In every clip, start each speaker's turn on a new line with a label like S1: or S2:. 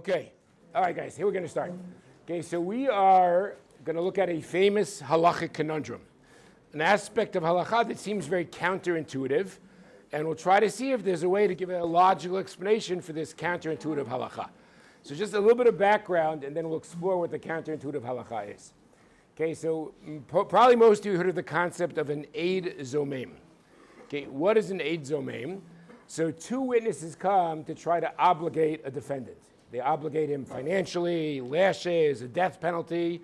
S1: Okay. All right, guys, here we're going to start. Okay, so we are going to look at a famous halachic conundrum, an aspect of halakha that seems very counterintuitive, and we'll try to see if there's a way to give a logical explanation for this counterintuitive halakha. So just a little bit of background, and then we'll explore what the counterintuitive halakha is. Okay, so probably most of you heard of the concept of an aid zomem. Okay, what is an aid zomem? So two witnesses come to try to obligate a defendant. They obligate him financially, lashes, a death penalty,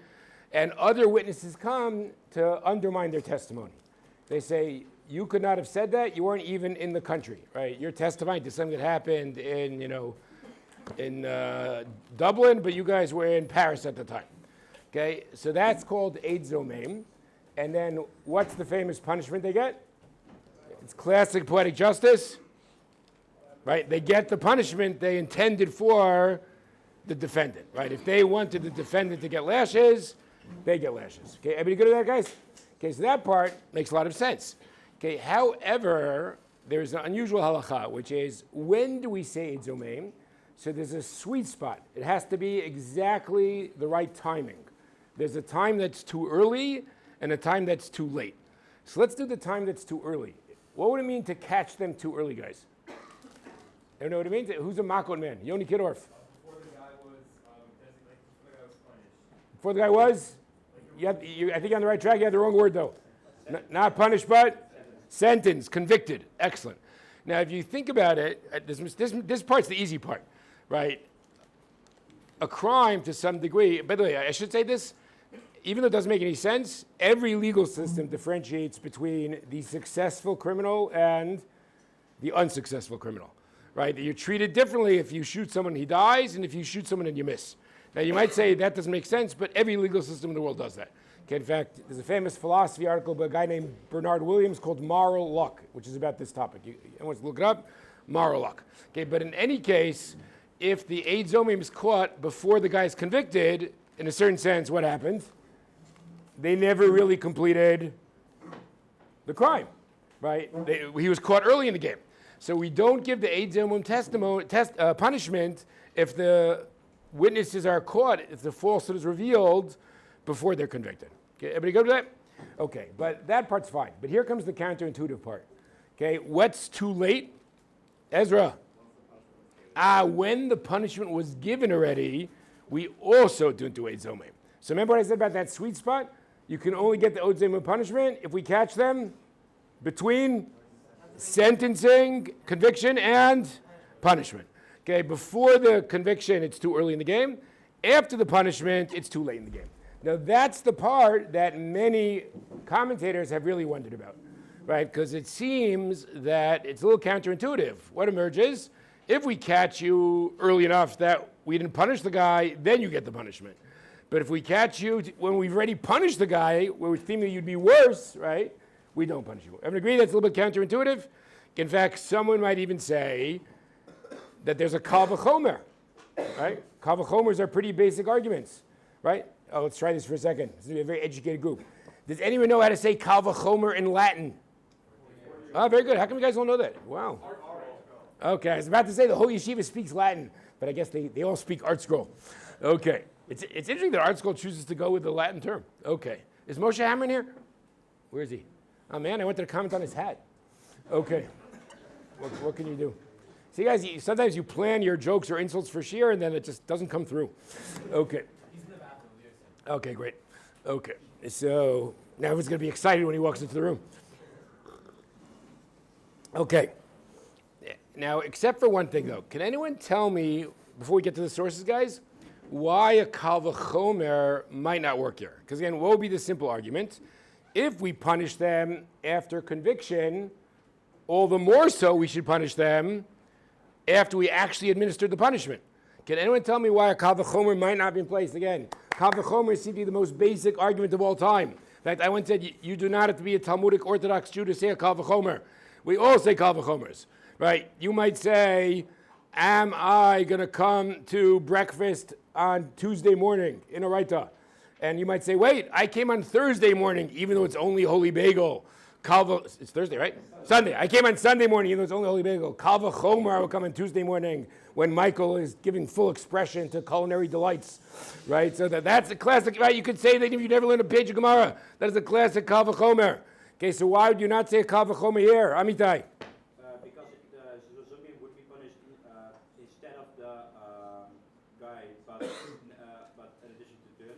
S1: and other witnesses come to undermine their testimony. They say, you could not have said that, you weren't even in the country, right? You're testifying to something that happened in Dublin, but you guys were in Paris at the time. Okay, so that's called aid zomem. And then what's the famous punishment they get? It's classic poetic justice. Right? They get the punishment they intended for the defendant, right? If they wanted the defendant to get lashes, they get lashes. Okay, everybody good at that, guys? Okay, so that part makes a lot of sense. Okay, however, there's an unusual halakha, which is, when do we say Eid Zomem? So there's a sweet spot. It has to be exactly the right timing. There's a time that's too early and a time that's too late. So let's do the time that's too early. What would it mean to catch them too early, guys? You know what I mean? Who's a makot man? Yoni Kidorf.
S2: Before the guy was punished.
S1: Before the guy was? I think you're on the right track. You had the wrong word, though. Not punished, but sentenced, convicted. Excellent. Now, if you think about it, this part's the easy part, right? A crime to some degree, by the way, I should say this, even though it doesn't make any sense, every legal system differentiates between the successful criminal and the unsuccessful criminal. Right? You're treated differently if you shoot someone and he dies, and if you shoot someone and you miss. Now, you might say that doesn't make sense, but every legal system in the world does that. Okay, in fact, there's a famous philosophy article by a guy named Bernard Williams called Moral Luck, which is about this topic. You want to look it up? Moral luck. Okay, but in any case, if the aid zomem is caught before the guy's convicted, in a certain sense, what happens? They never really completed the crime, right? He was caught early in the game. So we don't give the aid zomem punishment if the witnesses are caught, if the falsehood is revealed before they're convicted. Okay, everybody go to that? Okay, but that part's fine. But here comes the counterintuitive part. Okay, what's too late? Ezra. When the punishment was given already, we also don't do aid zomem. So remember what I said about that sweet spot? You can only get the aid zomem punishment if we catch them between sentencing, conviction, and punishment. Okay, before the conviction, it's too early in the game. After the punishment, it's too late in the game. Now, that's the part that many commentators have really wondered about, right? Because it seems that it's a little counterintuitive. What emerges? If we catch you early enough that we didn't punish the guy, then you get the punishment. But if we catch you when we've already punished the guy, where we think that you'd be worse, right? We don't punish you. Everyone agree that's a little bit counterintuitive? In fact, someone might even say that there's a kal v'chomer, right? Kal v'chomers are pretty basic arguments, right? Oh, let's try this for a second. This is a very educated group. Does anyone know how to say kal v'chomer in Latin? Oh, very good. How come you guys don't know that? Wow. Okay, I was about to say the whole yeshiva speaks Latin, but I guess they all speak Art Scroll. Okay. It's interesting that Art Scroll chooses to go with the Latin term. Okay. Is Moshe Hammer in here? Where is he? Oh, man, I wanted to comment on his hat. Okay. What can you do? See, guys, sometimes you plan your jokes or insults for Shir, and then it just doesn't come through. Okay.
S2: He's in the bathroom.
S1: Okay, great. Okay. So now everyone's going to be excited when he walks into the room. Okay. Now, except for one thing, though, can anyone tell me, before we get to the sources, guys, why a kal v'chomer might not work here? Because, again, what would be the simple argument? If we punish them after conviction, all the more so we should punish them after we actually administered the punishment. Can anyone tell me why a kal v'chomer might not be in place? Again, kal v'chomer seems to be the most basic argument of all time. In fact, I once said you do not have to be a Talmudic Orthodox Jew to say a kal v'chomer. We all say kal v'chomers, right? You might say, am I going to come to breakfast on Tuesday morning in Oraita? And you might say, wait, I came on Thursday morning, even though it's only Holy Bagel. It's Thursday, right? Sunday. I came on Sunday morning, even though it's only Holy Bagel. Kal v'chomer, I will come on Tuesday morning when Michael is giving full expression to culinary delights, right? So that's a classic, right? You could say that if you never learned a page of Gemara, that is a classic Kal v'chomer. Okay, so why would you not say Kal v'chomer here? Amitai.
S3: Because the Zomem would be punished instead of the guy, but in addition to them.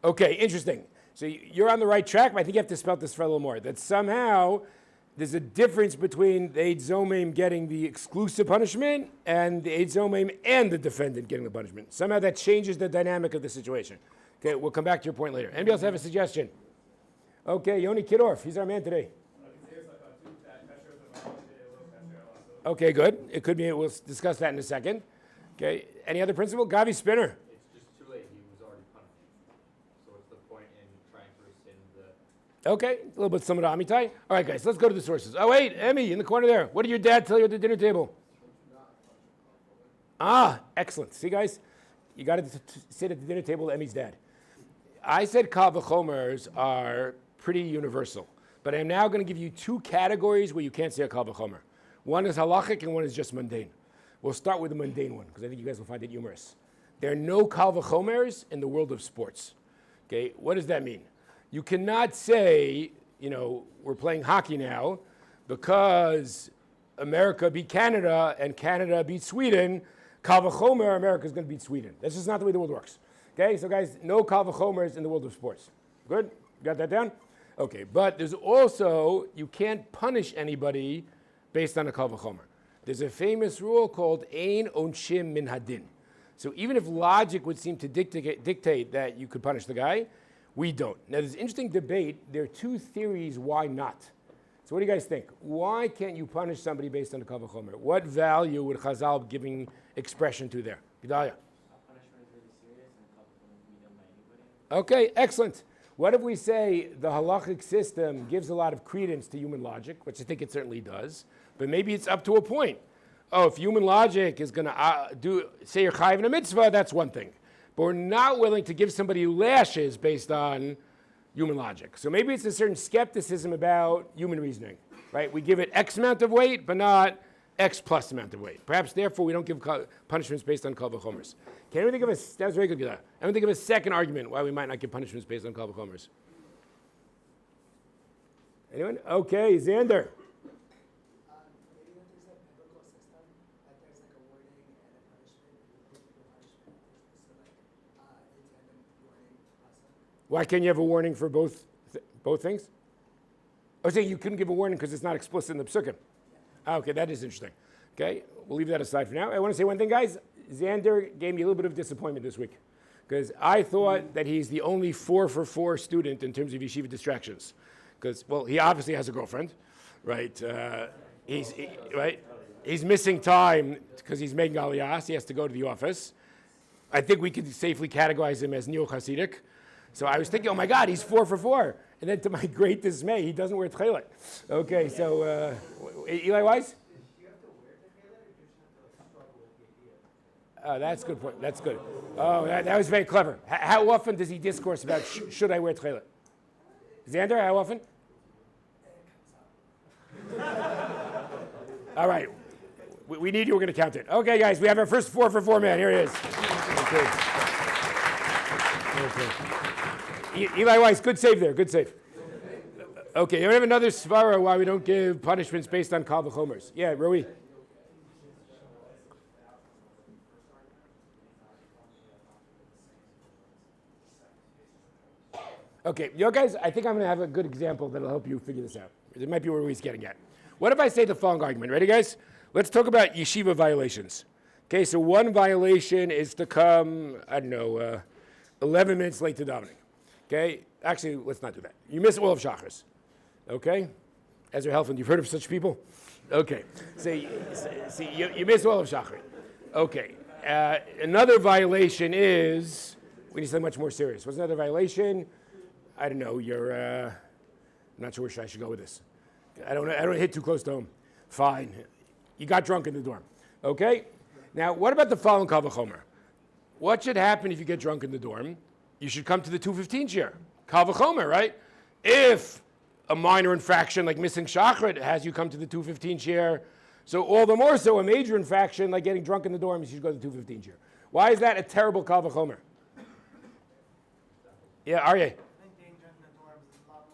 S1: Okay, interesting. So you're on the right track, but I think you have to spell this for a little more. That somehow there's a difference between the Eid Zomem getting the exclusive punishment and the Eid Zomem and the defendant getting the punishment. Somehow that changes the dynamic of the situation. Okay, we'll come back to your point later. Anybody else have a suggestion? Okay, Yoni Kidorf, he's our man today. Okay, good. It could be, we'll discuss that in a second. Okay, any other principle? Gavi Spinner.
S4: It's just too late. He was already punished. So what's the point in trying to rescind the...
S1: Okay, a little bit similar to Amitai. All right, guys, let's go to the sources. Oh, wait, Emmy, in the corner there. What did your dad tell you at the dinner table? Ah, excellent. See, guys, you got to sit at the dinner table with Emmy's dad. I said Kal v'chomers are pretty universal, but I'm now going to give you two categories where you can't say a Kal v'chomer. One is halachic and one is just mundane. We'll start with the mundane one because I think you guys will find it humorous. There are no Kal v'chomers in the world of sports. Okay, what does that mean? You cannot say, we're playing hockey now because America beat Canada and Canada beat Sweden. Kal v'chomer, America's going to beat Sweden. That's just not the way the world works. Okay, so guys, no Kal v'chomers in the world of sports. Good? Got that down? Okay, but there's also, you can't punish anybody based on a Kal v'chomer. There's a famous rule called Ein Onshim Min Hadin. So even if logic would seem to dictate that you could punish the guy, we don't. Now there's an interesting debate. There are two theories why not. So what do you guys think? Why can't you punish somebody based on a Kal v'chomer? What value would Chazal giving expression to there? Gedaliah.
S2: Punishment is really serious and a couple of them be done by anybody.
S1: Okay, excellent. What if we say the halachic system gives a lot of credence to human logic, which I think it certainly does, but maybe it's up to a point. Oh, if human logic is going to say you're chayiv in a mitzvah, that's one thing. But we're not willing to give somebody lashes based on human logic. So maybe it's a certain skepticism about human reasoning, right? We give it X amount of weight, but not X plus amount of weight. Perhaps, therefore, we don't give punishments based on Kal v'chomers. Can anyone think of that was very good, Gila. Anyone think of a second argument why we might not give punishments based on Kal v'chomers? Anyone? Okay, Xander.
S5: Maybe when there's a biblical system, that there's like a warning and a punishment, and you give people punishment, so like in tandem warning also.
S1: Why can't you have a warning for both things? I was saying you couldn't give a warning because it's not explicit in the psukim. Okay, that is interesting. Okay, we'll leave that aside for now. I want to say one thing, guys. Xander gave me a little bit of disappointment this week because I thought that he's the only 4 for 4 student in terms of yeshiva distractions. Because, well, he obviously has a girlfriend, right? He's missing time because he's making aliyah. He has to go to the office. I think we could safely categorize him as neo Hasidic. So I was thinking, oh my God, he's 4 for 4. And then to my great dismay, he doesn't wear tchelet. Okay, so Eli Weiss?
S2: Do you have to wear the tchelet or do you just have to struggle with the idea?
S1: That's a good point. That's good. Oh, that was very clever. How often does he discourse about should I wear tchelet? Xander, how often? All right. We need you. We're going to count it. Okay, guys, we have our first 4 for 4 man. Here he is. Okay. Eli Weiss, good save there. Good save. Okay, we have another svara why we don't give punishments based on Kal v'chomers. Yeah, Rui. Okay, guys, I think I'm going to have a good example that'll help you figure this out. It might be where Rui's getting at. What if I say the following argument? Ready, guys? Let's talk about yeshiva violations. Okay, so one violation is to come, 11 minutes late to davening. Okay, actually, let's not do that. You miss all of Shachris. Okay? Ezra Helfand, you've heard of such people? Okay, see, you miss all of Shachris. Okay, another violation is, we need something much more serious. What's another violation? I don't know, I'm not sure where I should go with this. I don't hit too close to home. Fine. You got drunk in the dorm. Okay? Now, what about the following Kal v'chomer? What should happen if you get drunk in the dorm? You should come to the 215 chair. Kal v'chomer, right? If a minor infraction like missing shachrit has you come to the 215 share. So all the more so a major infraction like getting drunk in the dorms, you should go to the 215 share. Why is that a terrible kal v'chomer? Yeah, Aryeh.
S2: I think danger in the dorms is a lot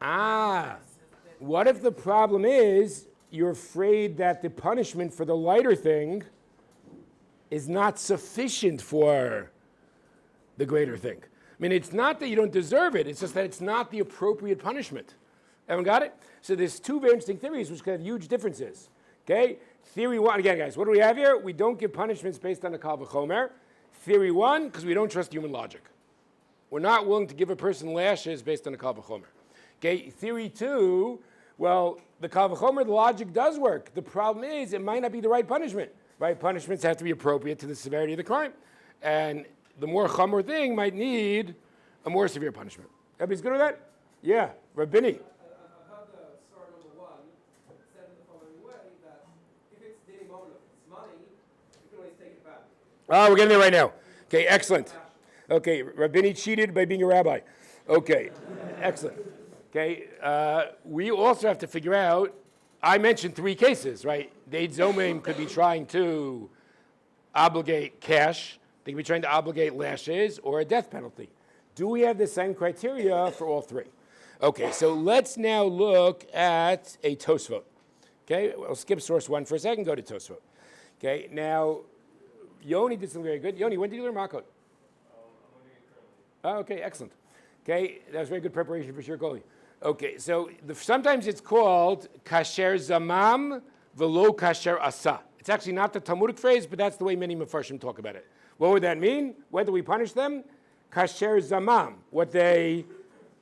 S2: more.
S1: What if the problem is you're afraid that the punishment for the lighter thing is not sufficient for the greater thing? I mean, it's not that you don't deserve it, it's just that it's not the appropriate punishment. Everyone got it? So there's two very interesting theories which could have huge differences. Okay? Theory one, again, guys, what do we have here? We don't give punishments based on the kal v'chomer. Theory one, because we don't trust human logic. We're not willing to give a person lashes based on the kal v'chomer. Okay? Theory two, well, the kal v'chomer, the logic does work. The problem is it might not be the right punishment. Right? Punishments have to be appropriate to the severity of the crime. And the more chamor thing might need a more severe punishment. Everybody's good with that? Yeah. Rabbini.
S2: I've heard the story number one said in the following way that if it's Dillema, if it's money, you can always take it back.
S1: Oh, we're getting there right now. Okay, excellent. Okay, Rabbini cheated by being a rabbi. Okay, excellent. Okay, we also have to figure out, I mentioned three cases, right? The Zomem could be trying to obligate cash, they could be trying to obligate lashes, or a death penalty. Do we have the same criteria for all three? Okay, so let's now look at a Tosfot. Okay, we'll skip source one for a second, go to Tosfot. Okay, now, Yoni did something very good. Yoni, when did you learn Makot? Oh, okay, excellent. Okay, that was very good preparation for Shirkoli. Okay, so sometimes it's called kasher zamam velo kasher asa. It's actually not the Talmudic phrase, but that's the way many Mefarshim talk about it. What would that mean? Whether we punish them? Kasher zamam, what they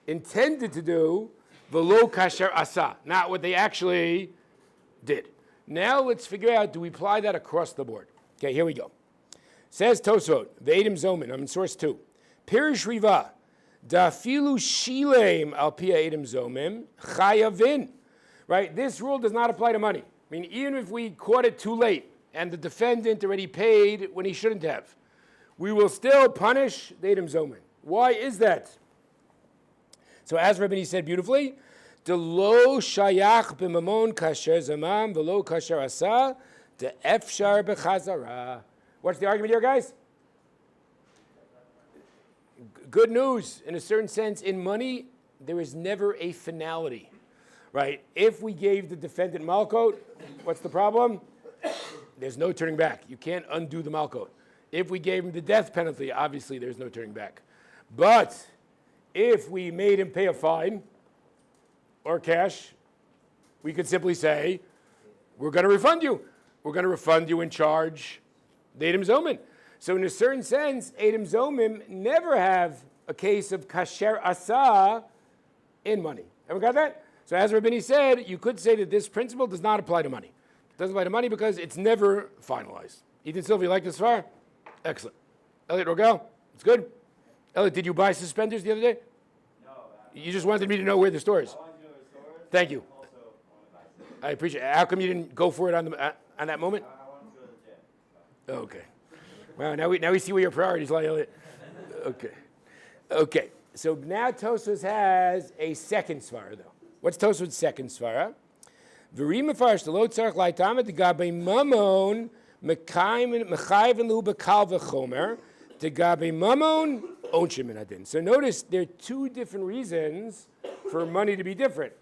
S1: intended to do, velo kasher asa, not what they actually did. Now let's figure out, do we apply that across the board? Okay, here we go. Says Tosfot, Ve'edim Zomen, I'm in source 2. Pirish Riva, Dafilu Shilem al Pia Edim Zomem, Chayavin. Right, this rule does not apply to money. I mean, even if we caught it too late and the defendant already paid when he shouldn't have, we will still punish the Edim Zomen. Why is that? So as Rabbini said beautifully, the lo shayach b'mamon kasher zamam, the lo kasher asa, the efshar b'chazara. What's the argument here, guys? Good news, in a certain sense, in money, there is never a finality, right? If we gave the defendant malkot, what's the problem? There's no turning back. You can't undo the malkot. If we gave him the death penalty, obviously there's no turning back. But if we made him pay a fine or cash, we could simply say, we're going to refund you. We're going to refund you and charge the Edim Zomen. So in a certain sense, Edim Zomim never have a case of kasher asa in money. Ever got that? So as Rabbini said, you could say that this principle does not apply to money. It doesn't apply to money because it's never finalized. Ethan Silva, you like this far? Excellent. Elliot Rogel, it's good. Elliot, did you buy suspenders the other day?
S3: No.
S1: You just wanted me to know where the store is.
S3: I want to know the stores.
S1: Thank you.
S3: Also, want to buy some.
S1: I appreciate it. How come you didn't go for it on that moment?
S3: I want to go to the gym.
S1: Okay. Well, now we see where your priorities lie, Elliot. Okay. Okay. So now Tosfos has a second svara, though. What's Tosfos' second svara? V'ri mefarsh the lo tzarich la'itamet degabe mamon mechayven lu bekal v'chomer degabe mamon onshim min hadin. So notice there are two different reasons for money to be different.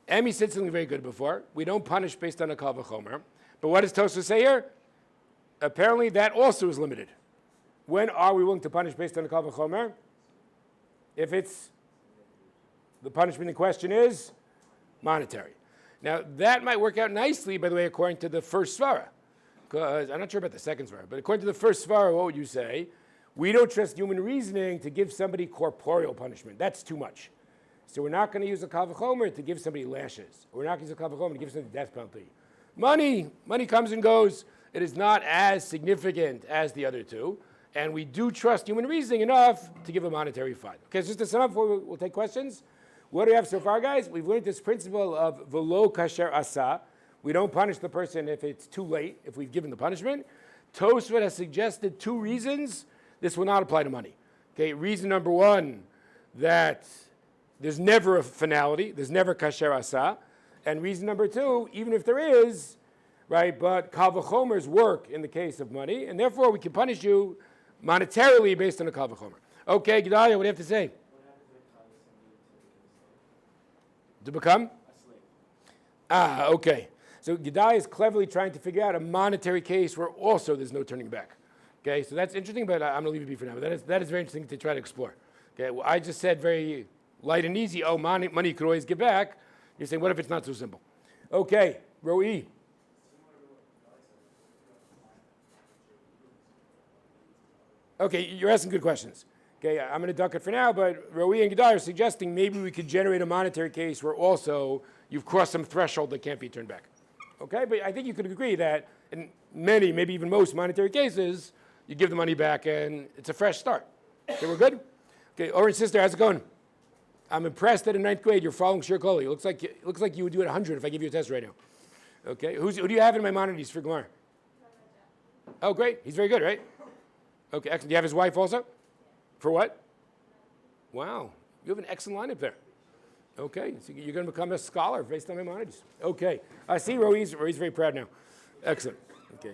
S1: Emmy said something very good before. We don't punish based on a kal v'chomer. But what does Tosfos say here? Apparently that also is limited. When are we willing to punish based on a kal v'chomer? If it's, the punishment in question is monetary. Now that might work out nicely, by the way, according to the first svara. Because I'm not sure about the second svara, but according to the first svara, what would you say? We don't trust human reasoning to give somebody corporeal punishment. That's too much. So we're not going to use a kal v'chomer to give somebody lashes. We're not going to use a kal v'chomer to give somebody death penalty. Money comes and goes. It is not as significant as the other two. And we do trust human reasoning enough to give a monetary fine. Okay, so just to sum up, we'll take questions. What do we have so far, guys? We've learned this principle of velo kasher asa. We don't punish the person if it's too late, if we've given the punishment. Tosfot has suggested two reasons this will not apply to money. Okay, reason number one, that There's never a finality. There's never kasher asa. And reason number two, even if there is, right, but kal v'chomers work in the case of money, and therefore we can punish you monetarily based on a kal v'chomer. Okay, Gedalia, what do you have to say? To become? Okay. So Gedalia is cleverly trying to figure out a monetary case where also there's no turning back. Okay, so that's interesting, but I'm going to leave it be for now. But that is very interesting to try to explore. Okay, well, I just said very light and easy, oh, money you could always give back. You're saying, what if it's not so simple? Okay, row E. Okay, you're asking good questions. Okay, I'm going to duck it for now, but Roi and Gedai are suggesting maybe we could generate a monetary case where also you've crossed some threshold that can't be turned back. Okay, but I think you could agree that in many, maybe even most monetary cases, you give the money back and it's a fresh start. Okay, we're good? Okay, Oren's sister, how's it going? I'm impressed that in 9th grade you're following Shir Koli. It looks like you would do it 100 if I give you a test right now. Okay, who do you have in Maimonides for Gemara? Oh, great. He's very good, right? Okay, excellent. Do you have his wife also? For what? Wow, you have an excellent lineup there. Okay, so you're going to become a scholar based on Maimonides. Okay, I see Roi's very proud now. Excellent. Okay.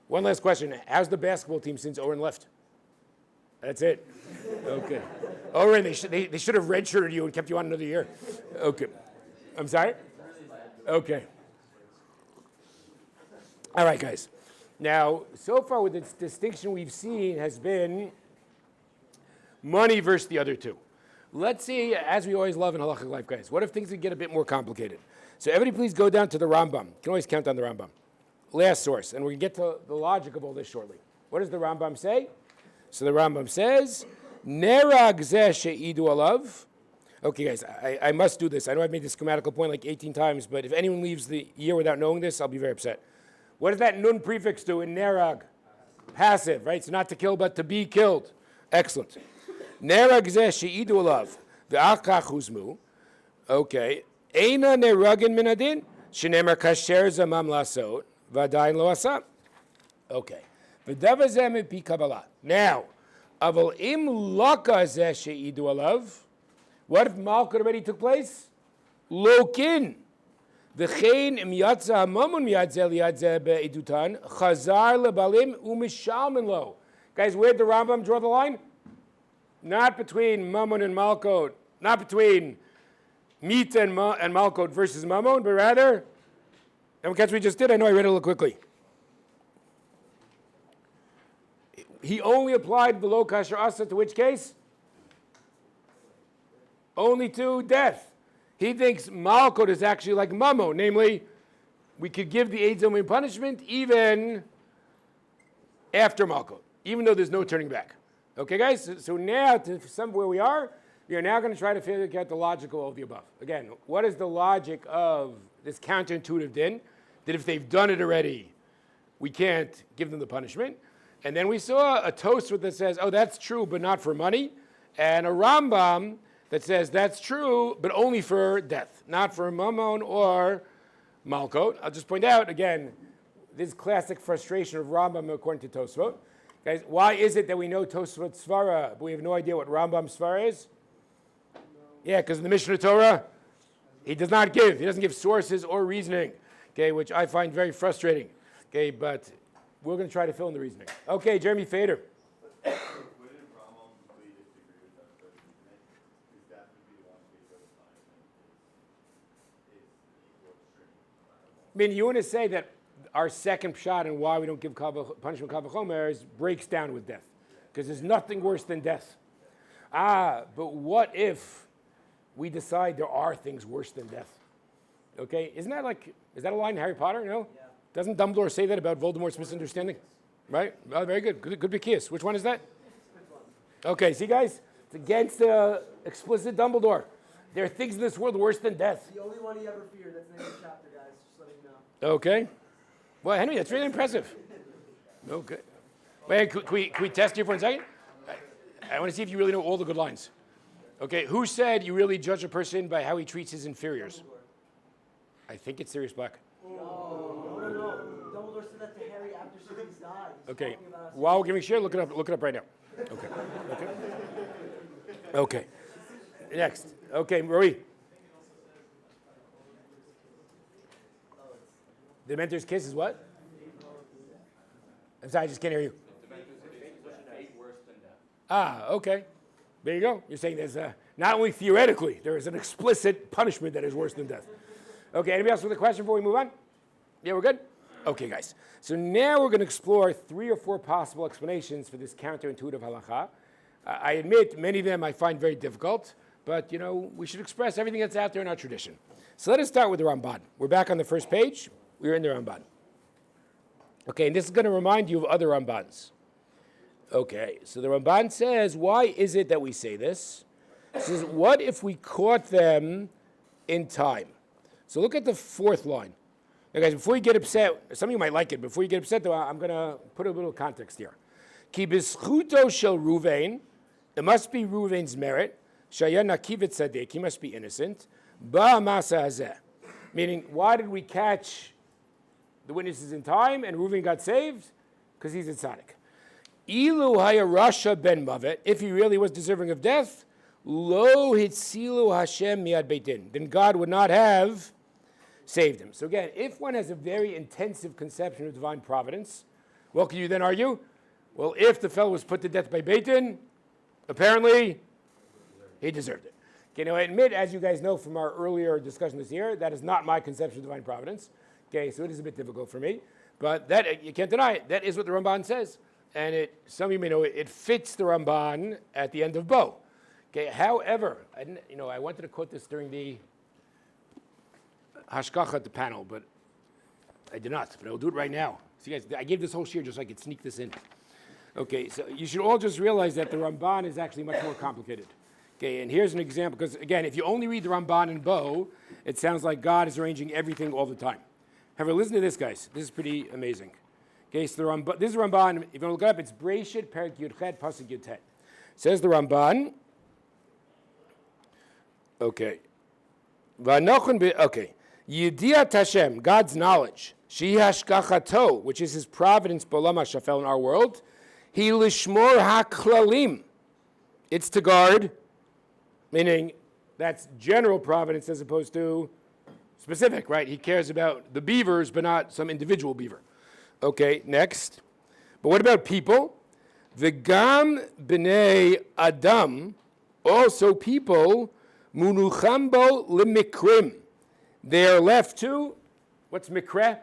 S1: One last question. How's the basketball team since Oren left? That's it. Okay. Oren, they should have redshirted you and kept you on another year. Okay. I'm sorry? Okay. All right, guys. Now, so far with this distinction we've seen has been money versus the other two. Let's see, as we always love in halachic life, guys, what if things would get a bit more complicated? So everybody please go down to the Rambam. You can always count on the Rambam. Last source, and we're going to get to the logic of all this shortly. What does the Rambam say? So the Rambam says, Nerag zeh she'idu alav. Okay, guys, I must do this. I know I've made this grammatical point like 18 times, but if anyone leaves the year without knowing this, I'll be very upset. What does that nun prefix do in Nerag? Passive, right? So not to kill, but to be killed. Excellent. Nerag zeh she'idu alav. V'achach huzmu. Okay. Eina neragin minadin. Shenemar kasher zamam lasot. V'adayin lo asa. Okay. V'dava zeh mipi kabbalah. Now, aval im laka zeh she'idu alav. What if Malkut already took place? Lokin. V'chein im yatza hamamun miyadze liyadze be'idutan. Chazar lebalim u'mishalmin lo. Guys, where'd the Rambam draw the line? Not between Mammon and Malkut, not between Mita and Malkut versus Mammon, but rather, and catch what we just did? I know I read it a little quickly. He only applied below kasher asa to which case? Only to death. He thinks Malkut is actually like Mammon, namely, we could give the Eid Zomem punishment even after Malkut, even though there's no turning back. Okay, guys? So now, to somewhere we are now going to try to figure out the logical of the above. Again, what is the logic of this counterintuitive din? That if they've done it already, we can't give them the punishment. And then we saw a Tosfot that says, oh, that's true, but not for money. And a Rambam that says that's true, but only for death, not for Mammon or Malkut. I'll just point out, again, this classic frustration of Rambam according to Tosfot. Guys, why is it that we know Tosfot Svara, but we have no idea what Rambam Svara is? No. Yeah, because in the Mishnah Torah, he does not give. He doesn't give sources or reasoning, okay, which I find very frustrating. Okay, but we're going to try to fill in the reasoning. Okay, Jeremy Fader.
S6: Wouldn't Rambam completely disagree with that reasoning? Because that would be the one case where the punishment is equal extreme.
S1: I mean, you want to say that our second shot and why we don't give punishment kal v'chomer breaks down with death. Because there's nothing worse than death. But what if we decide there are things worse than death? Okay, is that a line in Harry Potter? No? Yeah. Doesn't Dumbledore say that about Voldemort's misunderstanding? Right? Well, very good. Good be kiss. Which one is that? Okay, see guys? It's against explicit Dumbledore. There are things in this world worse than death.
S5: The only one he ever feared. That's the name of the chapter, guys. Just letting you know.
S1: Okay. Well, Henry, that's really impressive. Okay. Wait, can we test you for a second? I want to see if you really know all the good lines. Okay, who said you really judge a person by how he treats his inferiors? I think it's Sirius Black.
S5: No. Dumbledore said that to Harry after Sirius died.
S1: Okay. While we're giving share, look it up right now. Okay. Next. Okay, Rory. The mentor's kiss is what? I'm sorry, I just can't hear you. Ah, okay. There you go. You're saying there's not only theoretically, there is an explicit punishment that is worse than death. Okay, anybody else with a question before we move on? Yeah, we're good? Okay, guys. So now we're going to explore 3 or 4 possible explanations for this counterintuitive halacha. I admit many of them I find very difficult, but we should express everything that's out there in our tradition. So let us start with the Ramban. We're back on the first page. We're in the Ramban. Okay, and this is going to remind you of other Rambans. Okay, so the Ramban says, why is it that we say this? It says, what if we caught them in time? So look at the 4th line. Now guys, before you get upset, some of you might like it, before you get upset though, I'm going to put a little context here. Ki b'schuto shel Ruvain, it must be Ruvain's merit, shaya nakivet tzaddik, he must be innocent, ba'amasa hazeh. Meaning, why did we catch the witnesses in time and Ruvain got saved? Because he's a tzaddik. Ilu haya rasha ben mavet, if he really was deserving of death, lo hitzilu Hashem miad beit din, then God would not have saved him. So again, if one has a very intensive conception of divine providence, what can you then argue? Well, if the fellow was put to death by Beit Din, apparently he deserved it. Okay, now I admit, as you guys know from our earlier discussion this year, that is not my conception of divine providence. Okay, so it is a bit difficult for me, but that you can't deny it. That is what the Ramban says, and some of you may know it fits the Ramban at the end of Blau. Okay, however, I wanted to quote this during the hashkacha at the panel, but I did not. But I'll do it right now. See, guys, I gave this whole shir just so I could sneak this in. Okay, so you should all just realize that the Ramban is actually much more complicated. Okay, and here's an example, because again, if you only read the Ramban in Blau, it sounds like God is arranging everything all the time. However, listen to this, guys. This is pretty amazing. Okay, so this is the Ramban. If you want to look it up, it's Breishit Perek Yudchet Pasuk Yudtet. Says the Ramban. Okay. Okay. Yediat Hashem, God's knowledge, Shi Hashgachato, which is his providence, Bolam HaShafel, in our world, He Lishmor HaKlalim, it's to guard, meaning that's general providence as opposed to specific, right? He cares about the beavers, but not some individual beaver. Okay, next. But what about people? V'gam b'nei Adam, also people, Munuchambo limikrim, they are left to, what's mikra?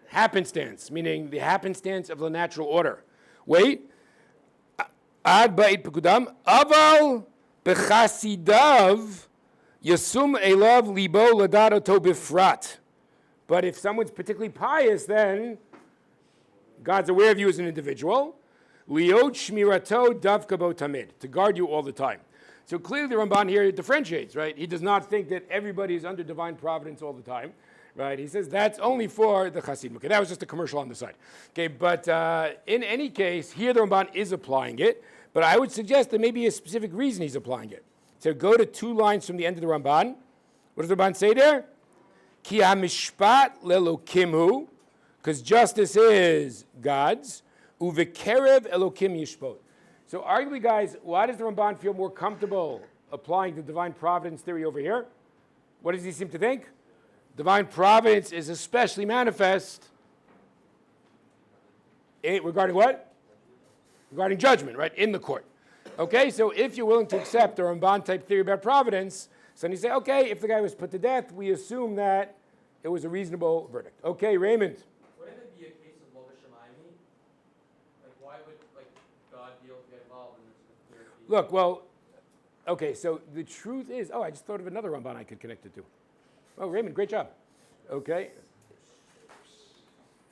S1: Happenstance, meaning the happenstance of the natural order. Wait. Ad ba'it pekudam, aval bechasidav yasum elav libo ladadoto bifrat. But if someone's particularly pious, then God's aware of you as an individual. Liot shmirato davka bo tamid, to guard you all the time. So clearly the Ramban here differentiates, right? He does not think that everybody is under divine providence all the time, right? He says that's only for the Chassidim. Okay, that was just a commercial on the side. Okay, but in any case, here the Ramban is applying it, but I would suggest there may be a specific reason he's applying it. So go to 2 lines from the end of the Ramban. What does the Ramban say there? Ki ha-mishpat le'elokimhu, because justice is God's, uvekerev elokim yishpot. So arguably, guys, why does the Ramban feel more comfortable applying the divine providence theory over here? What does he seem to think? Divine providence is especially manifest regarding what? Regarding judgment, right? In the court. Okay, so if you're willing to accept the Ramban type theory about providence, so then you say, okay, if the guy was put to death, we assume that it was a reasonable verdict. Okay, Raymond.
S4: Wouldn't it be a case of Lo B'Shamayim? Like, why would God be able to get involved in this?
S1: Look, well, okay, so the truth is, I just thought of another Ramban I could connect it to. Oh, Raymond, great job. Okay.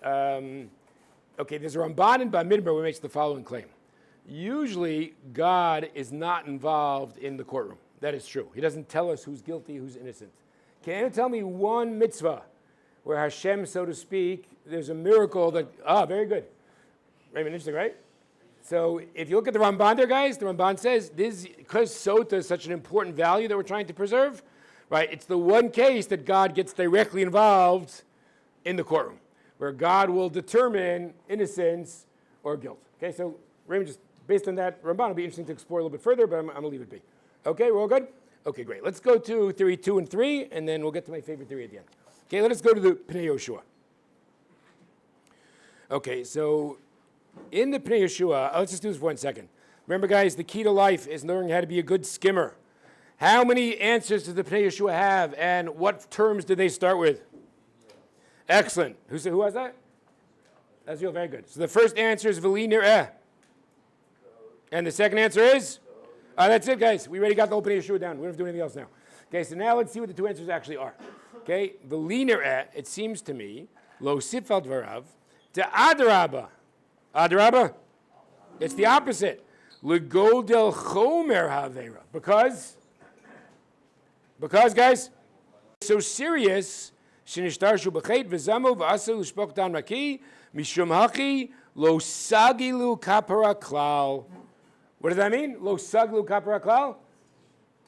S1: Okay, there's a Ramban in Bamidbar who makes the following claim. Usually, God is not involved in the courtroom. That is true. He doesn't tell us who's guilty, who's innocent. Can anyone tell me one mitzvah where Hashem, so to speak, there's a miracle that, very good. Raymond, interesting, right? So if you look at the Ramban there, guys, the Ramban says, this, because Sota is such an important value that we're trying to preserve, right? It's the one case that God gets directly involved in the courtroom, where God will determine innocence or guilt. Okay, so Raymond, just based on that Ramban, it'll be interesting to explore a little bit further, but I'm going to leave it be. Okay, we're all good? Okay, great. Let's go to theory 2 and 3, and then we'll get to my favorite theory at the end. Okay, let us go to the Pnei Yoshua. Okay, so in the Pnei Yoshua, let's just do this for 1 second. Remember, guys, the key to life is learning how to be a good skimmer. How many answers does the Pnei Yoshua have, and what terms do they start with? Excellent. Who has that? That's real, very good. So the first answer is V'li nir'eh. And the second answer is? That's it, guys. We already got the whole Pnei Yoshua down. We don't have to do anything else now. Okay, so now let's see what the two answers actually are. Okay, V'li nir'eh, it seems to me, lo sif al dvarav, adarabba. Adarabba? It's the opposite. L'godel chomer havera. Because, guys, so serious, shenishtarshu b'chet v'zamu v'asu l'shpok dan raki, mishum haki lo sagilu kapara klal. What does that mean? Lo sagilu kapara klal?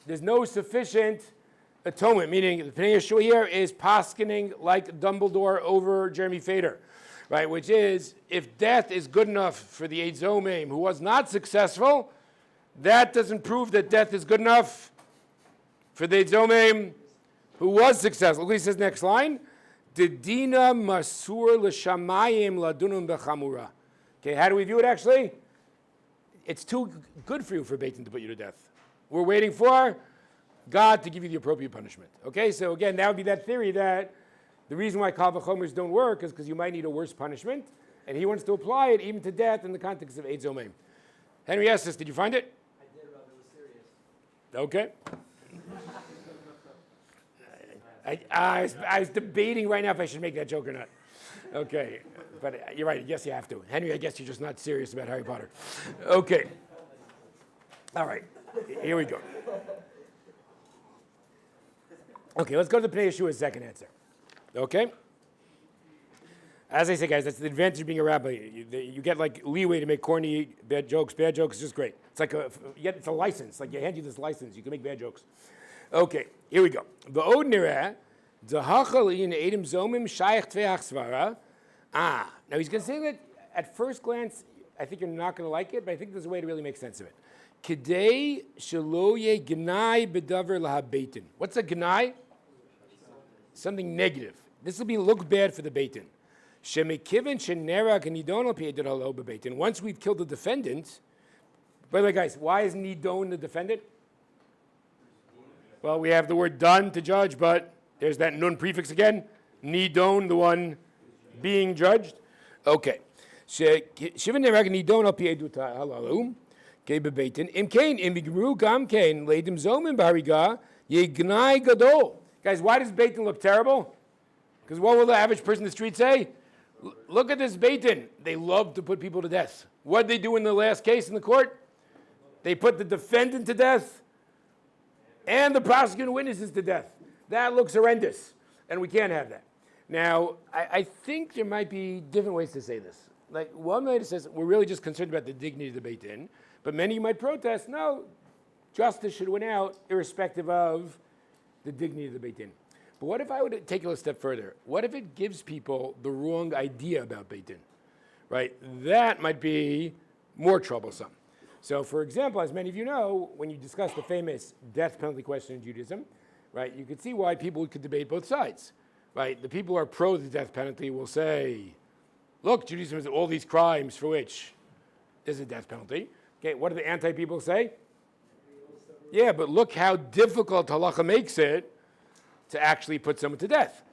S1: There's no sufficient atonement, meaning the Pnei Yoshua here is poskening like Dumbledore over Jeremy Fader, right? Which is, if death is good enough for the Zomem who was not successful, that doesn't prove that death is good enough for the Zomem who was successful. Look what he says next line. Dedina masur l'shamayim ladunum b'chamura. Okay, how do we view it actually? It's too good for you for Beit Din to put you to death. We're waiting for God to give you the appropriate punishment. Okay, so again, that would be that theory that the reason why Kal V'chomers don't work is because you might need a worse punishment, and he wants to apply it even to death in the context of Eid Zomem. Henry asked this, did you find it?
S4: I did, Rabbi, it was serious.
S1: Okay. I was debating right now if I should make that joke or not. Okay, but you're right, yes you have to. Henry, I guess you're just not serious about Harry Potter. Okay. All right, here we go. Okay, let's go to the Pnei Yeshua's second answer. Okay? As I say, guys, that's the advantage of being a rabbi. You get like leeway to make corny bad jokes. Bad jokes is just great. It's like it's a license. Like you hand you this license, you can make bad jokes. Okay, here we go. V'od nireh zahachal in edim zomim shayach tveach svara. Now he's going to say that at first glance, I think you're not going to like it, but I think there's a way to really make sense of it. Kedei shelo ye gnai bedaver lahabeitin. What's a gnai? Something negative. This will look bad for the Beit Din. Shemekivin shenera kanidon al piyedin halo bebeit din. Once we've killed the defendant, by the way, guys, why is nidon the defendant? Well, we have the word done to judge, but there's that nun prefix again. Nidon, the one being judged. Okay. Shivin nera kanidon al piyedin halo. Okay, bebeit din. Im kain im bigru gam kain leidim zomim bariga ye gnai gadol. Guys, why does Beit Din look terrible? Because what will the average person in the street say? Look at this Beit Din. They love to put people to death. What did they do in the last case in the court? They put the defendant to death and the prosecuting witnesses to death. That looks horrendous, and we can't have that. Now, I think there might be different ways to say this. Like one way to say, we're really just concerned about the dignity of the Beit Din, but many might protest, no, justice should win out irrespective of the dignity of the Beit Din. But what if I would take it a step further? What if it gives people the wrong idea about Beit Din? Right? That might be more troublesome. So, for example, as many of you know, when you discuss the famous death penalty question in Judaism, right, you could see why people could debate both sides. Right? The people who are pro the death penalty will say, look, Judaism has all these crimes for which there's a death penalty. Okay, what do the anti-people say? Yeah, but look how difficult halacha makes it to actually put someone to death,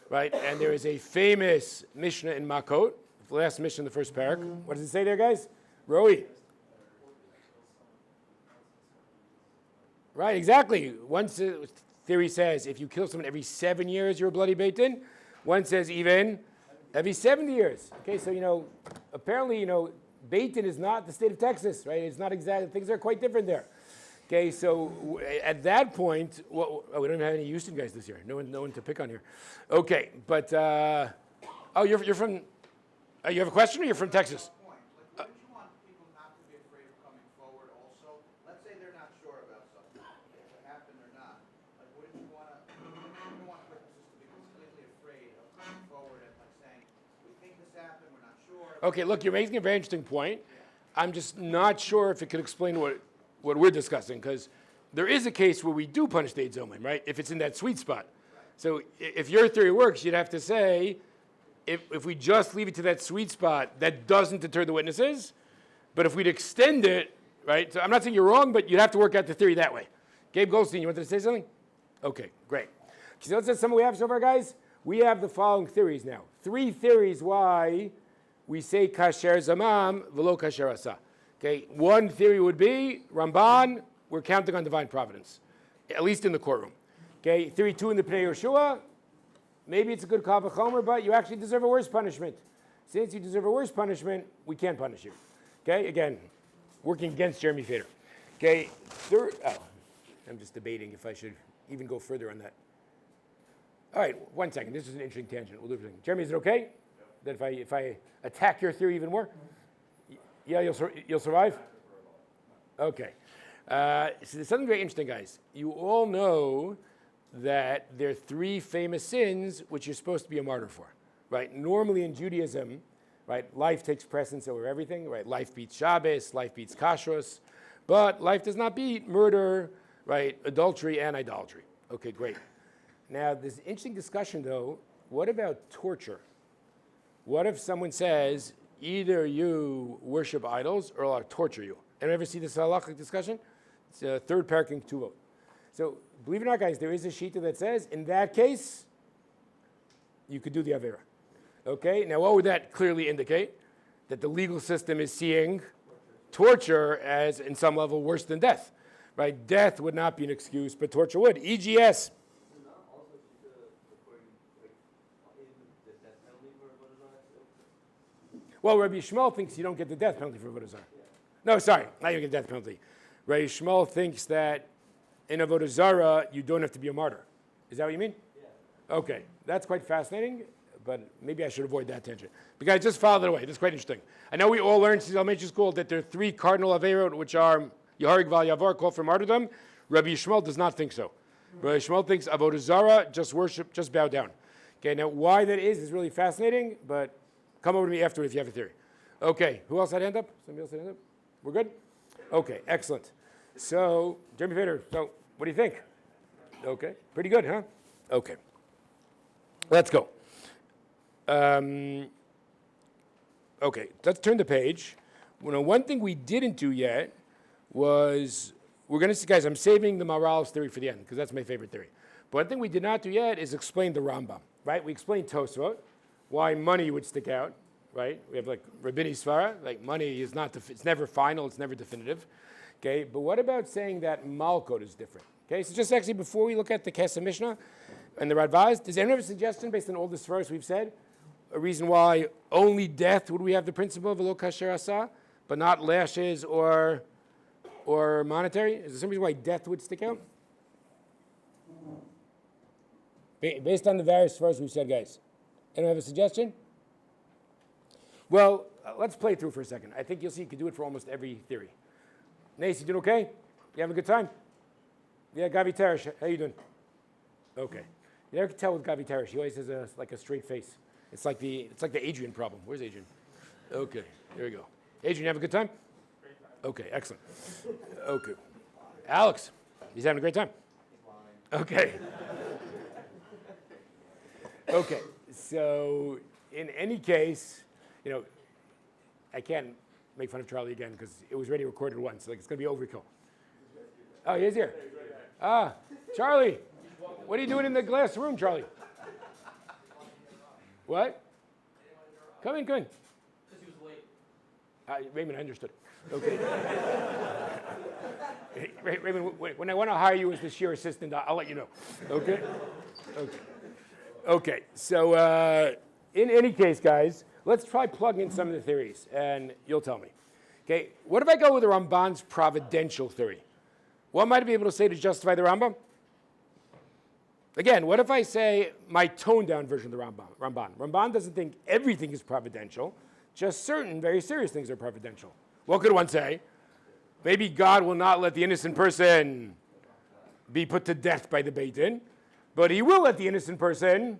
S1: right? And there is a famous Mishnah in Makot, the last Mishnah in the first parak. What does it say there, guys? Roi. Right, exactly. One theory says if you kill someone every 7 years, you're a bloody Beit Din. One says even every 70 years. Okay, so, apparently, Beit Din is not the state of Texas, right? It's not exactly, things are quite different there. Okay, so at that point, we don't even have any Houston guys this year. No one to pick on here. Okay, but you're from. You have a question, or you're from Texas?
S7: Wouldn't you want people not to be afraid of coming forward? Also, let's say they're not sure about something, if it happened or not. Like, wouldn't you want witnesses to be completely afraid of coming forward and saying, we think this happened, we're not sure.
S1: Okay, look, you're making a very interesting point. I'm just not sure if it could explain what we're discussing, because there is a case where we do punish the Zomem, right? If it's in that sweet spot. So if your theory works, you'd have to say, if we just leave it to that sweet spot, that doesn't deter the witnesses. But if we'd extend it, right? So I'm not saying you're wrong, but you'd have to work out the theory that way. Gabe Goldstein, you wanted to say something? Okay, great. So let's just some we have so far, guys. We have the following theories now. 3 theories why we say kasher zamam velo kasher asa. Okay, one theory would be Ramban, we're counting on divine providence, at least in the courtroom. Okay, theory 2 in the Pnei Yehoshua, maybe it's a good kal v'chomer, but you actually deserve a worse punishment. Since you deserve a worse punishment, we can't punish you. Okay, again, working against Jeremy Fader. Okay, I'm just debating if I should even go further on that. All right, 1 second. This is an interesting tangent. We'll do it. Jeremy, is it okay that if I attack your theory even more? Yeah, you'll survive? Okay. So there's something very interesting, guys. You all know that there are 3 famous sins which you're supposed to be a martyr for, right? Normally in Judaism, right, life takes precedence over everything, right? Life beats Shabbos, life beats kashrus, but life does not beat murder, right, adultery, and idolatry. Okay, great. Now, there's an interesting discussion, though. What about torture? What if someone says, either you worship idols or I'll torture you? Anyone ever see this halachic discussion? It's a 3rd parak in Ketuvot. So, believe it or not, guys, there is a shita that says, in that case, you could do the avera. Okay? Now, what would that clearly indicate? That the legal system is seeing torture as, in some level, worse than death. Right? Death would not be an excuse, but torture would. EGS. Well, Rabbi Shmuel thinks you don't get the death penalty for Avodah Zarah. No, sorry, not you get the death penalty. Rabbi Shmuel thinks that in Avodah Zarah, you don't have to be a martyr. Is that what you mean? Yeah. Okay, that's quite fascinating, but maybe I should avoid that tangent. Because I just filed it away. That's quite interesting. I know we all learned since elementary school that there are 3 cardinal averot, which are Yaharig Val Yavar, called for martyrdom. Rabbi Shmuel does not think so. Rabbi Shmuel thinks Avodah Zarah, just worship, just bow down. Okay, now why that is really fascinating, but come over to me afterward if you have a theory. Okay, who else had hand up? Somebody else had hand up? We're good? Okay, excellent. So, Jeremy Fader, so what do you think? Okay, pretty good, huh? Okay. Let's go. Okay, let's turn the page. Well, one thing we didn't do yet was, we're going to see, guys, I'm saving the Maharal's theory for the end, because that's my favorite theory. But one thing we did not do yet is explain the Rambam, right? We explained Tosfot, why money would stick out, right? We have like Rabbini Svara, like money is not, it's never final, it's never definitive. Okay, but what about saying that Malkot is different? Okay, so just actually before we look at the Kesef Mishnah and the Radvaz, does anyone have a suggestion based on all this verse we've said? A reason why only death would we have the principle of Velo Kasher Asa, but not lashes or monetary? Is there some reason why death would stick out? Based on the various verses we've said, guys. Anyone have a suggestion? Well, let's play through for a second. I think you'll see you can do it for almost every theory. Nace, you doing okay? You having a good time? Yeah, Gavi Teresh, how you doing? Okay. You never can tell with Gavi Teresh. He always has a straight face. It's like the Adrian problem. Where's Adrian? Okay, there we go. Adrian, you have a good time? Okay, excellent. Okay. Alex, he's having a great time? Okay. Okay, so in any case, you know, I can't make fun of Charlie again because it was already recorded once. Like, it's going to be overkill. Oh, he's here. Ah, Charlie, what are you doing in the glass room, Charlie? What? Come in, come in.
S4: Because he was late.
S1: Raymond, I understood. Okay. Raymond, when I want to hire you as the sheer assistant, I'll let you know. Okay? Okay. Okay, so in any case, guys, let's try plugging in some of the theories, and you'll tell me. Okay, what if I go with the Ramban's providential theory? What might I be able to say to justify the Rambam? Again, what if I say my toned-down version of the Ramban? Ramban doesn't think everything is providential, just certain very serious things are providential. What could one say? Maybe God will not let the innocent person be put to death by the Beit Din, but he will let the innocent person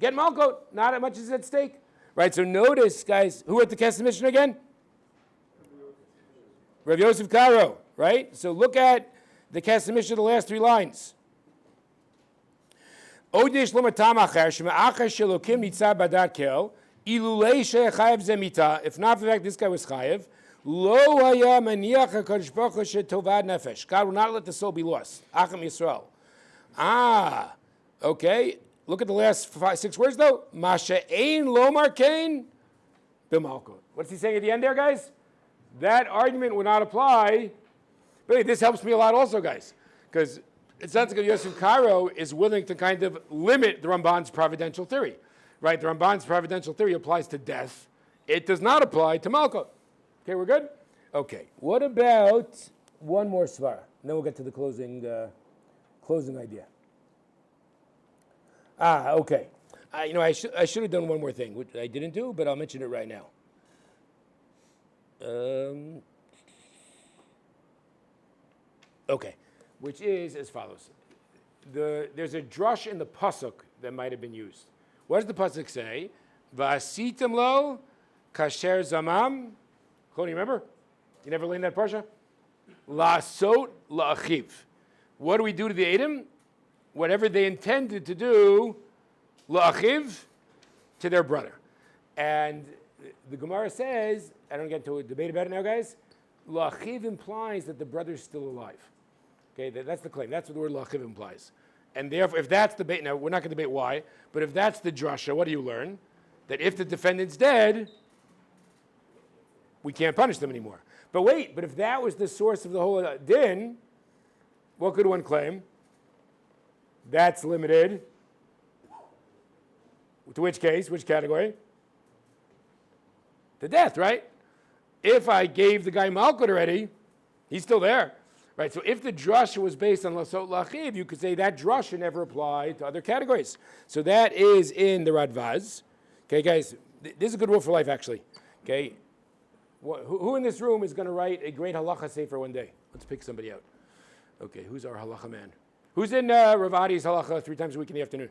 S1: get Malkot. Not much is at stake. Right, so notice, guys, who at the Kesef Mishnah again? Rav Yosef Karo, right? So look at the Kesef Mishnah, the last 3 lines. If not, for the fact this guy was chayev, God will not let the soul be lost. Acham Yisrael. Okay. Look at the last 6 words though. Masha ein lomar kain b'malkut. What's he saying at the end there, guys? That argument would not apply. But this helps me a lot also, guys, because it sounds like Yosef Karo is willing to kind of limit the Ramban's providential theory, right? The Ramban's providential theory applies to death. It does not apply to malkut. Okay, we're good? Okay. What about one more svara? And then we'll get to the closing idea. Okay. I should have done one more thing, which I didn't do, but I'll mention it right now. Okay, which is as follows. There's a drush in the pasuk that might have been used. What does the pasuk say? V'asitem lo kasher zamam. Choni, remember? You never learned that parsha? La'asot la'achiv. What do we do to the Edom? Whatever they intended to do, la'achiv, to their brother. And the Gemara says, I don't get into a debate about it now, guys, la'achiv implies that the brother's still alive. Okay, that's the claim. That's what the word la'achiv implies. And therefore, if that's the debate, now we're not going to debate why, but if that's the drasha, what do you learn? That if the defendant's dead, we can't punish them anymore. But wait, but if that was the source of the whole din, what could one claim? That's limited. To which case, which category? To death, right? If I gave the guy malkut already, he's still there. Right, so if the drasha was based on lasot lachiv, you could say that drasha never applied to other categories. So that is in the Radvaz. Okay, guys, this is a good rule for life, actually. Okay, who in this room is going to write a great halacha sefer one day? Let's pick somebody out. Okay, who's our halacha man? Who's in Ravadi's halacha 3 times a week in the afternoon?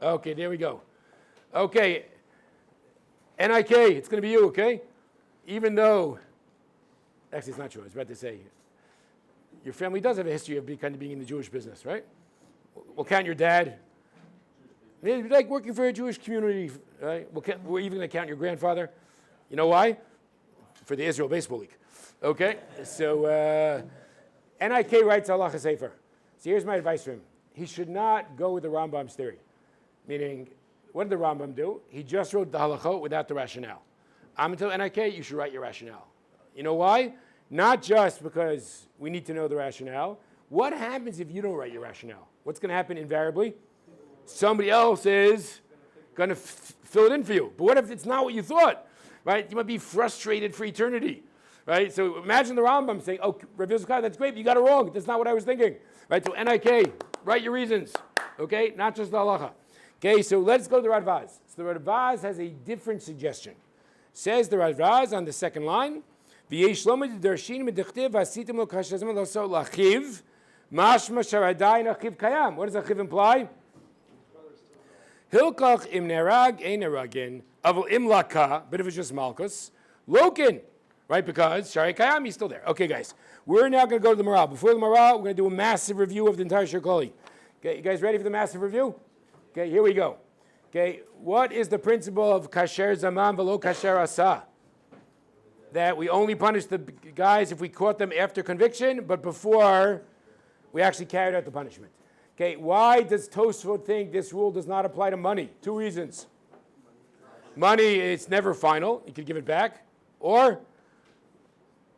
S1: Okay, there we go. Okay, NIK, it's going to be you, okay? Even though, actually it's not true, I was about to say, your family does have a history of kind of being in the Jewish business, right? We'll count your dad. Maybe like working for a Jewish community, right? We're even going to count your grandfather. You know why? For the Israel Baseball League. Okay? So, NIK writes halacha sefer. So here's my advice for him. He should not go with the Rambam's theory. Meaning, what did the Rambam do? He just wrote the halachot without the rationale. I'm going to tell NIK, you should write your rationale. You know why? Not just because we need to know the rationale. What happens if you don't write your rationale? What's going to happen invariably? Somebody else is going to fill it in for you. But what if it's not what you thought? Right? You might be frustrated for eternity. Right? So imagine the Rambam saying, oh, Rav Yosef, that's great, but you got it wrong. That's not what I was thinking. Right? So NIK, write your reasons. Okay? Not just the halacha. Okay, so let's go to the Radvaz. So the Radvaz has a different suggestion. Says the Radvaz on the second line, what does achiv imply? Hilkach im nerag ein neragin, avol im laka, but if it's just malchus, lokin, right? Because shari kayam, he's still there. Okay, guys, we're now going to go to the morale. Before the morale, we're going to do a massive review of the entire Shirkoli. Okay, you guys ready for the massive review? Okay, here we go. Okay, what is the principle of kasher zaman velo kasher asa? That we only punish the guys if we caught them after conviction, but before we actually carried out the punishment. Okay, why does Tosfot think this rule does not apply to money? 2 reasons. Money, it's never final. You can give it back. Or,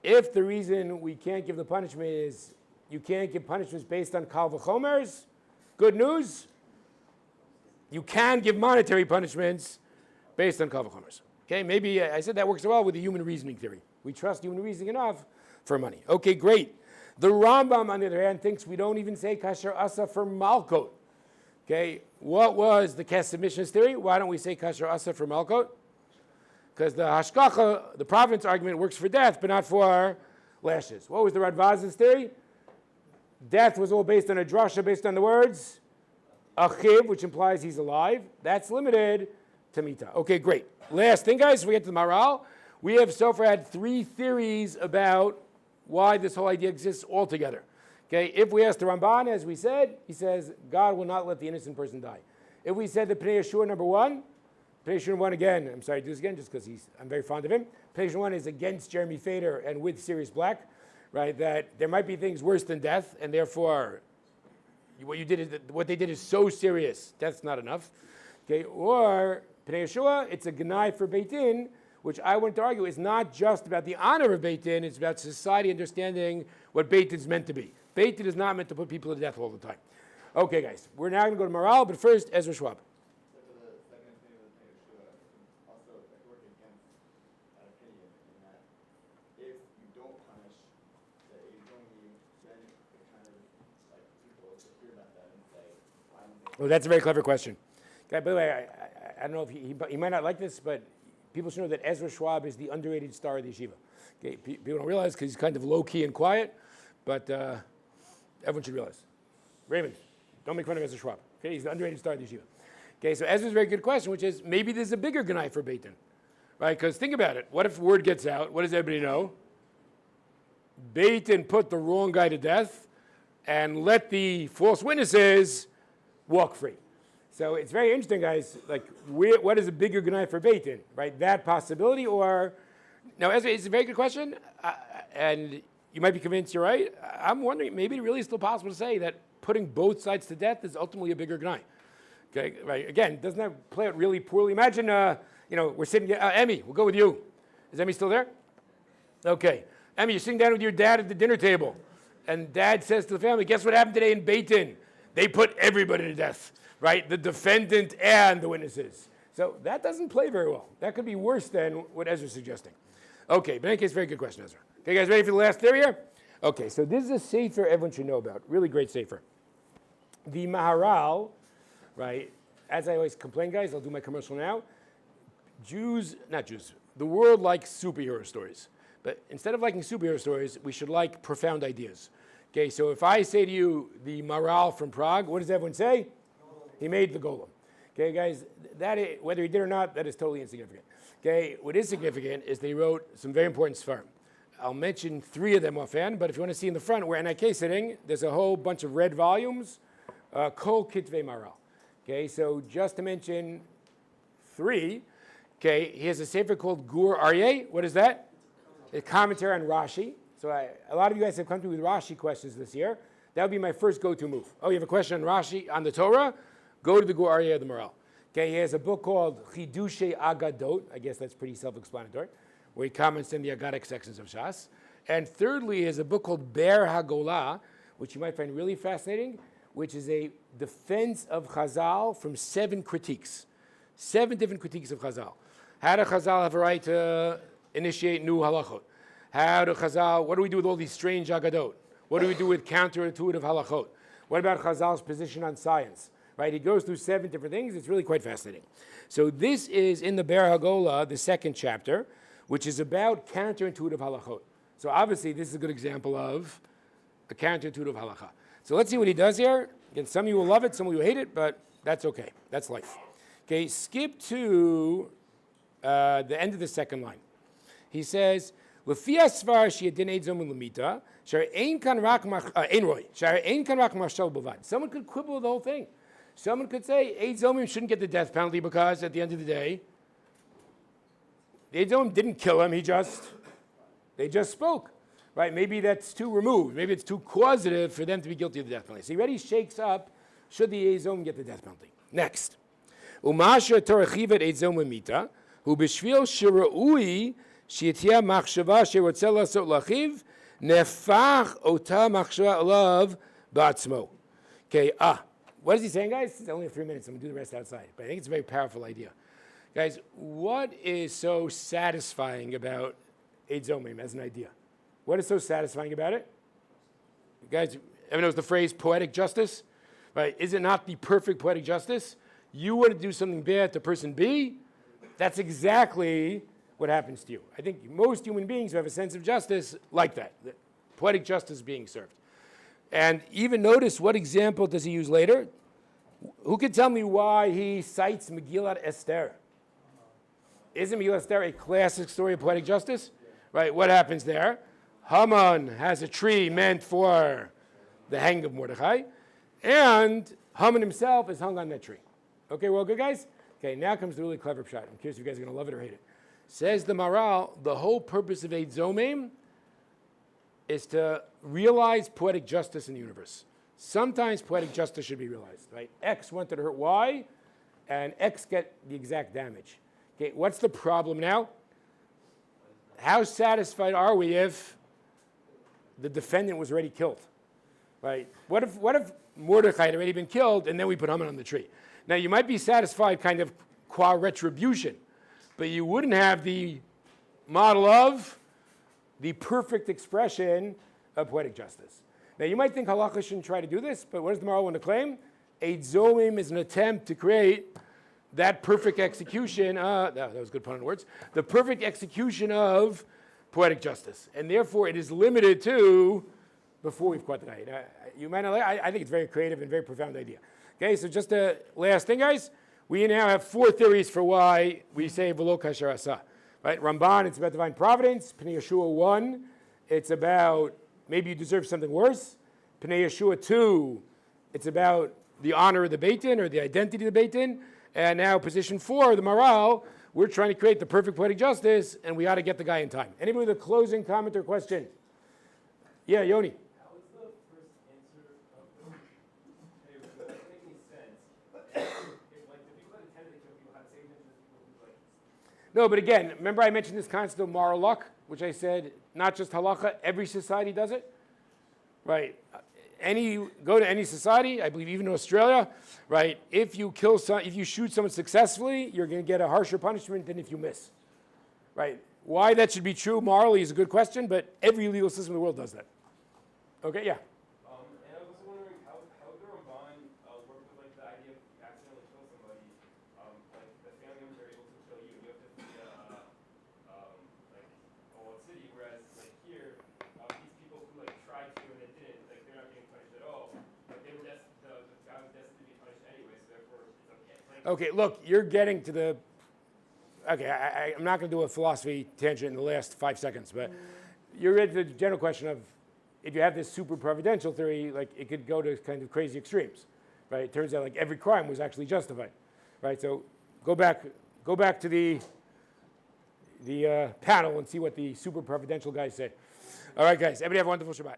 S1: if the reason we can't give the punishment is you can't give punishments based on kal v'chomers, good news, you can give monetary punishments based on kal v'chomers. Okay, maybe I said that works well with the human reasoning theory. We trust human reasoning enough for money. Okay, great. The Rambam, on the other hand, thinks we don't even say kasher asa for malkot. Okay, what was the Kesef Mishnah's theory? Why don't we say kasher asa for malkot? Because the hashkacha, the providence argument, works for death, but not for lashes. What was the Radvaz's theory? Death was all based on a drasha, based on the words achiv, which implies he's alive. That's limited to mita. Okay, great. Last thing, guys, we get to the moral. We have so far had 3 theories about why this whole idea exists altogether. Okay, if we ask the Ramban, as we said, he says, God will not let the innocent person die. If we said the Pnei Yeshua number 1, Pnei Yeshua 1 again, I'm sorry to do this again just because I'm very fond of him. Pnei Yeshua 1 is against Jeremy Fader and with Sirius Black, right? That there might be things worse than death, and therefore what they did is so serious, death's not enough. Okay, or Pnei Yeshua, it's a Gnai for Beit Din, which I want to argue is not just about the honor of Beit Din, it's about society understanding what Beit Din is meant to be. Beit Din is not meant to put people to death all the time. Okay, guys, we're now going to go to morale, but first, Ezra Schwab.
S6: So for the second opinion of the Yeshua, also I work against that opinion in that if you don't punish the Azomim, then it kind of like people hear about that and say, why don't they?
S1: Well, that's a very clever question. Okay, by the way, I don't know if he might not like this, but people should know that Ezra Schwab is the underrated star of the yeshiva. Okay, people don't realize because he's kind of low-key and quiet, but everyone should realize. Raymond, don't make fun of Ezra Schwab. Okay, he's the underrated star of the yeshiva. Okay, so Ezra's a very good question, which is maybe there's a bigger Gnai for Beit Din, right? Because think about it. What if word gets out? What does everybody know? Beit Din put the wrong guy to death and let the false witnesses walk free. So it's very interesting, guys. Like, what is a bigger Gnai for Beit Din, right? That possibility, or now, Ezra, it's a very good question, and you might be convinced you're right. I'm wondering, maybe it really is still possible to say that putting both sides to death is ultimately a bigger Gnai. Okay, right? Again, doesn't that play out really poorly? Imagine, we're sitting. Emmy, we'll go with you. Is Emmy still there? Okay, Emmy, you're sitting down with your dad at the dinner table, and Dad says to the family, "Guess what happened today in Beit Din? They put everybody to death." Right, the defendant and the witnesses. So that doesn't play very well. That could be worse than what Ezra's suggesting. Okay, but in any case, very good question, Ezra. Okay, guys, ready for the last theory here? Okay, so this is a sefer everyone should know about. Really great sefer. The Maharal, right, as I always complain, guys, I'll do my commercial now. The world likes superhero stories. But instead of liking superhero stories, we should like profound ideas. Okay, so if I say to you, the Maharal from Prague, what does everyone say? He made the golem. Okay, guys, whether he did or not, that is totally insignificant. Okay, what is significant is that he wrote some very important svarim. I'll mention 3 of them offhand, but if you want to see in the front where NIK sitting, there's a whole bunch of red volumes, Kol Kitvei Maharal. Okay, so just to mention 3, okay, he has a sefer called Gur Aryeh. What is that? A commentary on Rashi. So a lot of you guys have come to me with Rashi questions this year. That would be my first go-to move. Oh, you have a question on Rashi, on the Torah? Go to the Gur Aryeh of the Maharal. Okay, he has a book called Chidushe Agadot. I guess that's pretty self-explanatory, where he comments in the Agadic sections of Shas. And thirdly, he has a book called Ber HaGolah, which you might find really fascinating, which is a defense of Chazal from 7 critiques. 7 different critiques of Chazal. How do Chazal have a right to initiate new halachot? What do we do with all these strange Agadot? What do we do with counterintuitive halachot? What about Chazal's position on science? Right, he goes through 7 different things. It's really quite fascinating. So this is in the Ber HaGolah, the 2nd chapter, which is about counterintuitive halachot. So obviously, this is a good example of a counterintuitive halacha. So let's see what he does here. Again, some of you will love it, some of you will hate it, but that's okay. That's life. Okay, skip to the end of the 2nd line. He says, "Lefi asvar she'edin eid zomim lemita, shar ein kan rak mashal bavad." Someone could quibble with the whole thing. Someone could say, Eid Zomim shouldn't get the death penalty because at the end of the day, the Eid Zomim didn't kill him, they just spoke. Right? Maybe that's too removed. Maybe it's too causative for them to be guilty of the death penalty. So he already shakes up, should the Eid Zomim get the death penalty? Next. Umasha torachivet Eid Zomim mita, hu b'shvil shira'ui she'etia machshava she'rotzeh lasot lachiv, nefach ota machshava alav ba'atzmo. Okay, what is he saying, guys? It's only 3 minutes. I'm going to do the rest outside. But I think it's a very powerful idea. Guys, what is so satisfying about Eid Zomim as an idea? What is so satisfying about it? Guys, everyone knows the phrase poetic justice? Right? Is it not the perfect poetic justice? You want to do something bad to person B, that's exactly what happens to you. I think most human beings who have a sense of justice like that. Poetic justice being served. And even notice what example does he use later? Who can tell me why he cites Megillat Esther? Isn't Megillat Esther a classic story of poetic justice? Right, what happens there? Haman has a tree meant for the hanging of Mordechai, and Haman himself is hung on that tree. Okay, we're all good, guys? Okay, now comes the really clever pshat. I'm curious if you guys are going to love it or hate it. Says the Maral, the whole purpose of Eid Zomem is to realize poetic justice in the universe. Sometimes poetic justice should be realized, right? X wanted to hurt Y, and X get the exact damage. Okay, what's the problem now? How satisfied are we if the defendant was already killed, right? What if Mordechai had already been killed and then we put Haman on the tree? Now, you might be satisfied kind of qua retribution, but you wouldn't have the model of the perfect expression of poetic justice. Now, you might think halakha shouldn't try to do this, but what does the Maral want to claim? Eid Zomem is an attempt to create that perfect execution, that was a good pun on words, the perfect execution of poetic justice. And therefore, it is limited to, before we've caught the night. You might not like, I think it's very creative and very profound idea. Okay, so just a last thing, guys. We now have 4 theories for why we say v'lo kasher asa. Right? Ramban, it's about divine providence. Pnei Yeshua 1, it's about maybe you deserve something worse. Pnei Yeshua 2, it's about the honor of the Beit Din or the identity of the Beit Din. And now position 4, the Maral, we're trying to create the perfect poetic justice, and we ought to get the guy in time. Anybody with a closing comment or question? Yeah, Yoni.
S2: How is the first answer of hey, does that make any sense? If like the people that intended to kill people had the same intention as people who like
S1: No, but again, remember I mentioned this concept of moral luck, which I said not just halakha, every society does it, right? Go to any society, I believe even in Australia, right? If you shoot someone successfully, you're going to get a harsher punishment than if you miss, right? Why that should be true morally is a good question, but every legal system in the world does that. Okay, yeah.
S2: and I was also wondering how the Ramban worked with like the idea of you accidentally kill somebody, like the family members are able to kill you, and you have to be like a whole city, whereas like here, these people who like tried to and they didn't, like they're not getting punished at all. Like they were the guy was destined to be punished anyway, so therefore it's okay. Like,
S1: Okay, look, you're getting to the, okay, I'm not going to do a philosophy tangent in the last 5 seconds, but you're at the general question of, if you have this super providential theory, like it could go to kind of crazy extremes, right? It turns out like every crime was actually justified, right? So go back to the panel and see what the super providential guys say. All right, guys, everybody have a wonderful Shabbat.